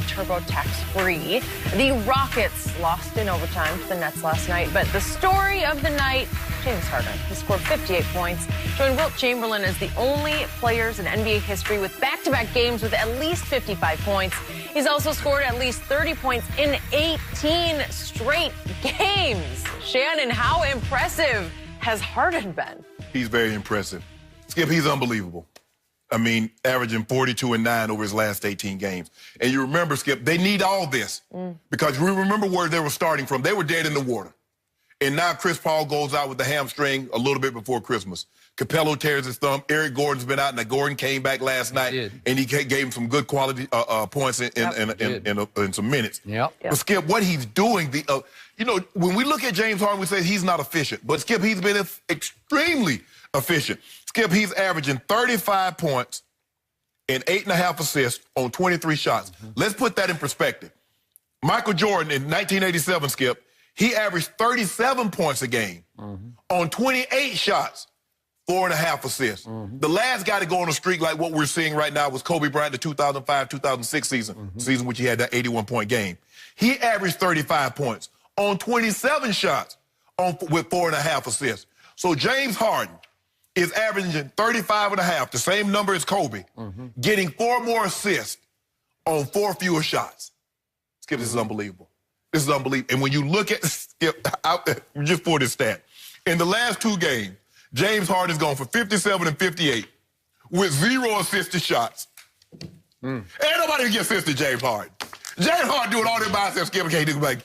TurboTax free. The Rockets lost in overtime to the Nets last night, but the story of the night, James Harden. He scored 58 points, joined Wilt Chamberlain as the only players in NBA history with back-to-back games with at least 55 points. He's also scored at least 30 points in 18 straight games. Shannon, how impressive has Harden been? He's very impressive. Skip, he's unbelievable. I mean, averaging 42 and 9 over his last 18 games. And you remember, Skip, they need all this because we remember where they were starting from. They were dead in the water. And now Chris Paul goes out with the hamstring a little bit before Christmas. Capello tears his thumb. Eric Gordon's been out. Now, Gordon came back last night, and he gave him some good quality points in some minutes. But, Skip, what he's doing, you know, when we look at James Harden, we say he's not efficient. But, Skip, he's been extremely efficient. Skip, he's averaging 35 points and 8.5 assists on 23 shots. Let's put that in perspective. Michael Jordan in 1987, Skip, he averaged 37 points a game on 28 shots, 4.5 assists. The last guy to go on a streak like what we're seeing right now was Kobe Bryant, the 2005-2006 season which he had that 81-point game. He averaged 35 points on 27 shots with 4.5 assists. So James Harden is averaging 35.5, the same number as Kobe, getting 4 more assists on 4 fewer shots. Skip, this is unbelievable. This is unbelievable. And when you look at, Skip, just for this stat, in the last 2 games, James Harden's gone for 57 and 58 with 0 assisted shots. Ain't nobody can get assists to James Harden. James Harden doing all that by himself, Skip, can't do like,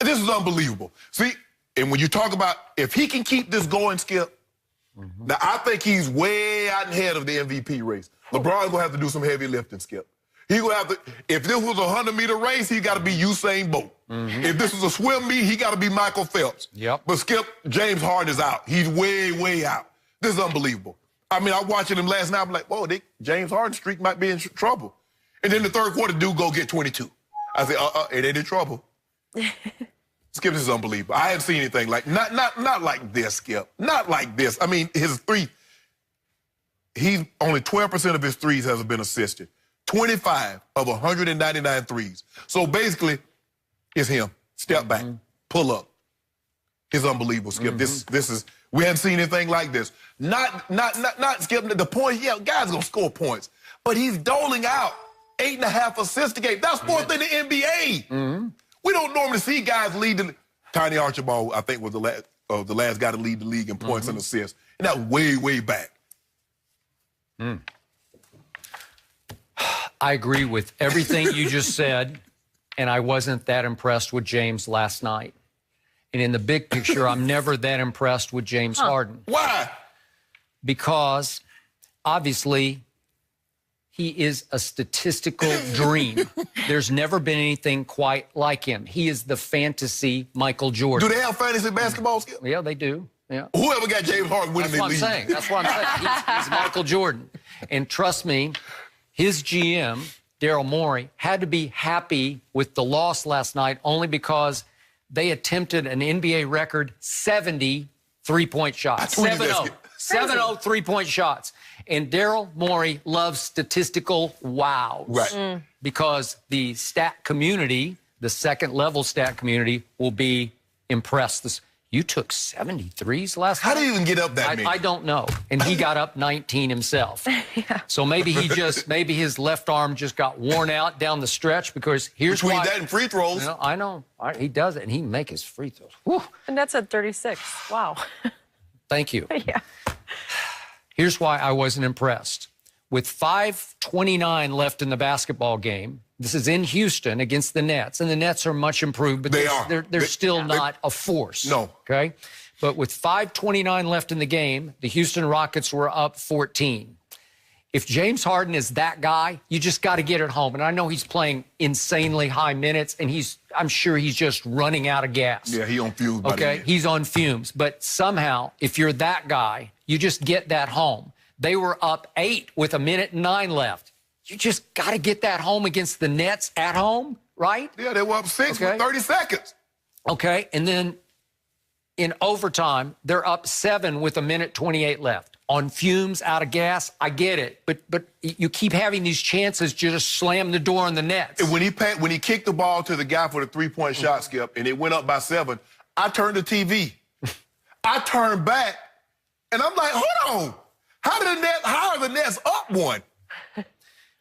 this is unbelievable. See, and when you talk about if he can keep this going, Skip, now I think he's way out ahead of the MVP race. LeBron's gonna have to do some heavy lifting, Skip. He's gonna have to, if this was a 100-meter race, he gotta be Usain Bolt. If this was a swim meet, he gotta be Michael Phelps. But Skip, James Harden is out. He's way, way out. This is unbelievable. I mean, I was watching him last night, I'm like, whoa, James Harden's streak might be in trouble. And then the third quarter, dude go get 22. I said, it ain't in trouble. Skip, this is unbelievable. I haven't seen anything like, not like this, Skip. Not like this. I mean, his three, he's only 12% of his threes has been assisted. 25 of 199 threes. So basically, it's him. Step back, pull up. It's unbelievable, Skip. This is, we haven't seen anything like this. Not Skip, the point, yeah, guys gonna score points, but he's doling out 8.5 assists a game. That's fourth in the NBA. We don't normally see guys lead the Tiny Archibald, I think, was the last guy to lead the league in points and assists. And that way, way back. I agree with everything you just said, and I wasn't that impressed with James last night. And in the big picture, I'm never that impressed with James Harden. Why? Because, obviously, he is a statistical dream. There's never been anything quite like him. He is the fantasy Michael Jordan. Do they have fantasy basketball, Skip? Yeah, they do. Yeah. Whoever got James Harden winning the league. That's what I'm saying. He's Michael Jordan. And trust me, his GM, Daryl Morey, had to be happy with the loss last night only because they attempted an NBA record 70 three-point shots. 7-0. 7-0 three-point shots. And Daryl Morey loves statistical wows. Right. Because the stat community, the second-level stat community, will be impressed. You took 73s last night? How do you even get up that many? I don't know. And he got up 19 himself. So maybe maybe his left arm just got worn out down the stretch because here's Between that and free throws. You know, I know. He does it, and he can make his free throws. Whew. And that's at 36. Wow. Thank you. Yeah. Here's why I wasn't impressed. With 5:29 left in the basketball game, this is in Houston against the Nets, and the Nets are much improved, but they're still not a force. No. Okay? But with 5:29 left in the game, the Houston Rockets were up 14. If James Harden is that guy, you just got to get it home. And I know he's playing insanely high minutes, and I'm sure he's just running out of gas. Yeah, he's on fumes. Okay, he's on fumes. But somehow, if you're that guy, you just get that home. They were up 8 with 1:09 left. You just got to get that home against the Nets at home, right? Yeah, they were up 6 with 30 seconds. Okay, and then in overtime, they're up 7 with 1:28 left. on fumes, out of gas. I get it, but you keep having these chances to just slam the door on the nets. And when he kicked the ball to the guy for the three-point shot, Skip, and it went up by 7, I turned the TV. I turned back, and I'm like, hold on. How are the Nets up 1?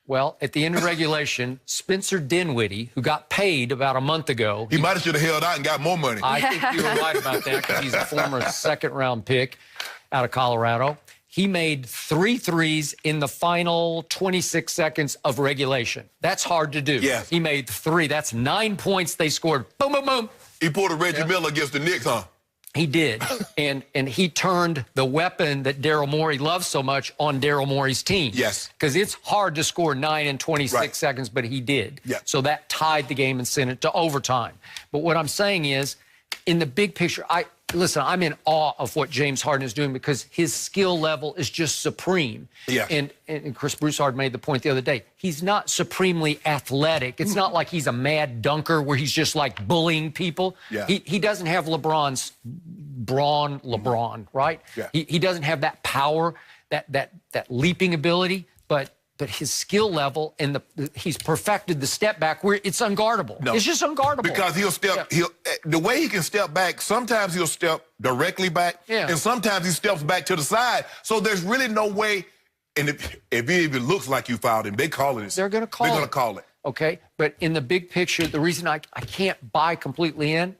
Well, at the end of regulation, Spencer Dinwiddie, who got paid about a month ago. He might have should have held out and got more money. I think you were right about that because he's a former second-round pick out of Colorado. He made 3 threes in the final 26 seconds of regulation. That's hard to do. Yes. He made 3. That's 9 points they scored. Boom, boom, boom. He pulled a Reggie Miller against the Knicks, huh? He did, and he turned the weapon that Daryl Morey loves so much on Daryl Morey's team. Yes. Because it's hard to score 9 in 26 Right. seconds, but he did. Yeah. So that tied the game and sent it to overtime. But what I'm saying is, in the big picture, listen, I'm in awe of what James Harden is doing because his skill level is just supreme. Yeah. And Chris Broussard made the point the other day. He's not supremely athletic. It's not like he's a mad dunker where he's just like bullying people. Yeah. He doesn't have LeBron, right? Yeah. He doesn't have that power, that leaping ability, but his skill level and he's perfected the step back where it's unguardable. No. It's just unguardable. Because the way he can step back, sometimes he'll step directly back, and sometimes he steps back to the side. So there's really no way, and if it even looks like you fouled him, they call it. They're going to call it. They're going to call it. Okay, but in the big picture, the reason I can't buy completely in,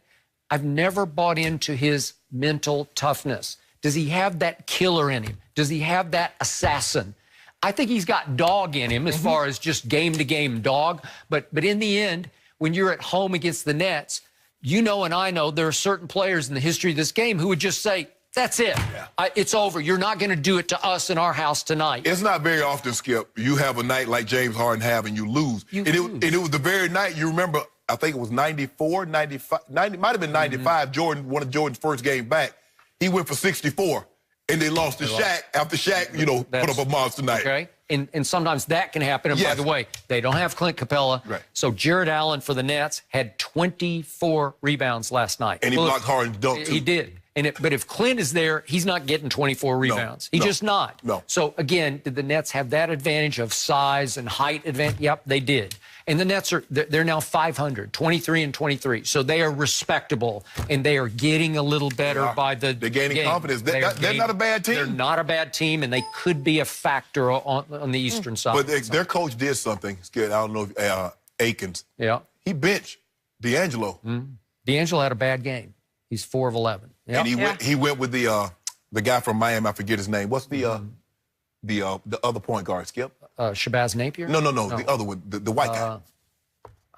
I've never bought into his mental toughness. Does he have that killer in him? Does he have that assassin? I think he's got dog in him as far as just game-to-game dog. But in the end, when you're at home against the Nets, you know and I know there are certain players in the history of this game who would just say, that's it. Yeah. It's over. You're not going to do it to us in our house tonight. It's not very often, Skip, you have a night like James Harden have and you lose. And it was the very night, you remember, I think it was 94, 95, it might have been 95, Jordan, one of Jordan's first game back. He went for 64. And they lost to Shaq after Shaq, put up a monster night. Okay. And sometimes that can happen. And by the way, they don't have Clint Capella. Right. So Jared Allen for the Nets had 24 rebounds last night. And he blocked Harden's dunk, too. He did. But if Clint is there, he's not getting 24 rebounds. He's just not. No. So, again, did the Nets have that advantage of size and height advantage? Yep, they did. And the Nets they're now 500, 23 and 23. So they are respectable, and they are getting a little better by the They're gaining game. confidence. They're not a bad team. They're not a bad team, and they could be a factor on the Eastern side. But their coach did something. I don't know if Akins. Yeah. He benched D'Angelo. D'Angelo had a bad game. He's 4 of 11. Yep. And he went with the guy from Miami. I forget his name. What's the other point guard, Skip? Shabazz Napier? No. The other one, the white guy.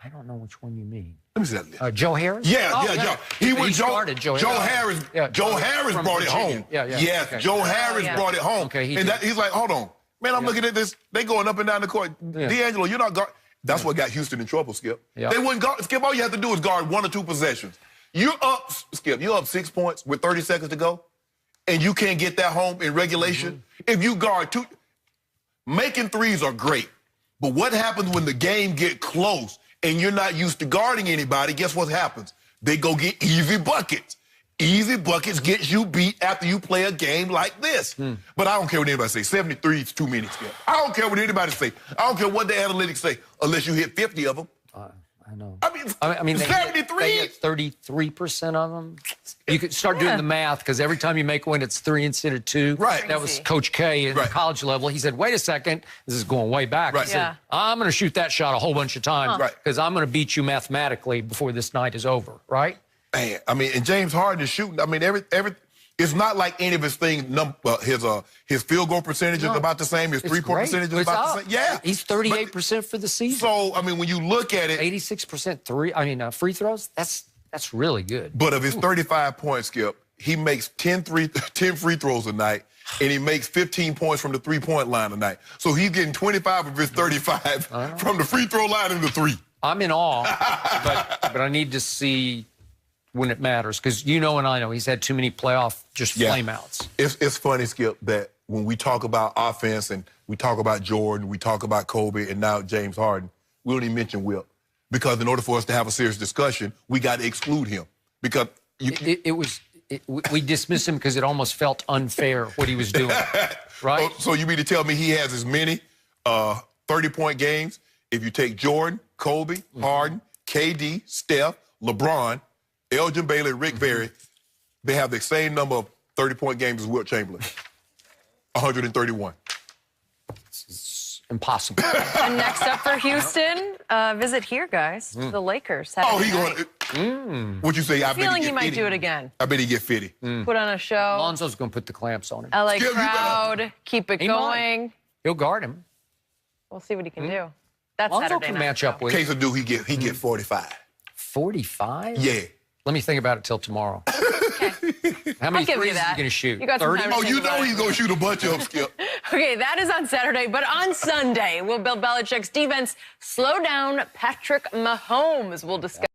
I don't know which one you mean. Let me see that list. Joe Harris? Yeah. He started Joe Harris. Joe Harris brought it home. Yes, okay. Joe Harris brought it home. Okay, he's like, hold on. Man, I'm looking at this. They going up and down the court. D'Angelo, you're not guard. That's what got Houston in trouble, Skip. They wouldn't guard. Skip, all you have to do is guard 1 or 2 possessions. You're up, Skip, you're up 6 points with 30 seconds to go, and you can't get that home in regulation. If you guard 2, making threes are great, but what happens when the game get close and you're not used to guarding anybody? Guess what happens? They go get easy buckets. Easy buckets gets you beat after you play a game like this. But I don't care what anybody say. 73 is too many, Skip. I don't care what anybody say. I don't care what the analytics say, unless you hit 50 of them. I know. I mean 73? They hit 33% of them. You could start doing the math because every time you make one, it's 3 instead of 2. Right. That was Coach K at college level. He said, wait a second. This is going way back. Right. He said, I'm going to shoot that shot a whole bunch of times because I'm going to beat you mathematically before this night is over, right? Man, and James Harden is shooting. It's not like any of his things. His field goal percentage is about the same. His three-point percentage is about the same. Yeah, he's 38% for the season. So when you look at it, 86% free throws. That's really good. But of his 35 points, Skip, he makes 10 free throws a night, and he makes 15 points from the three-point line a night. So he's getting 25 of his 35 from the free throw line and the 3. I'm in awe, but I need to see when it matters, because and I know he's had too many playoff flameouts. It's funny, Skip, that when we talk about offense and we talk about Jordan, we talk about Kobe, and now James Harden, we don't even mention Wilt. Because in order for us to have a serious discussion, we got to exclude him. Because it we dismissed him because it almost felt unfair what he was doing, right? So you mean to tell me he has as many 30-point games if you take Jordan, Kobe, Harden, KD, Steph, LeBron, Elgin Baylor, Rick Barry, they have the same number of 30-point games as Wilt Chamberlain, 131. Impossible. And next up for Houston, visit here, guys. The Lakers. Oh, he going. What you say? I bet Feeling he might fitty. do it again. I bet he get 50. Put on a show. Lonzo's going to put the clamps on him. LA Skip, you crowd. Keep it He going. might. He'll guard him. We'll see what he can do. That's Lonzo Saturday can night. match up with Case of do he get 45. 45? Yeah. Let me think about it till tomorrow. How many I'll give you threes is that. he going to shoot? You got some 30? time to Oh, think you about know it. he's going to shoot a bunch of them, Skip. Okay, that is on Saturday, but on Sunday, will Bill Belichick's defense slow down Patrick Mahomes? We'll discuss.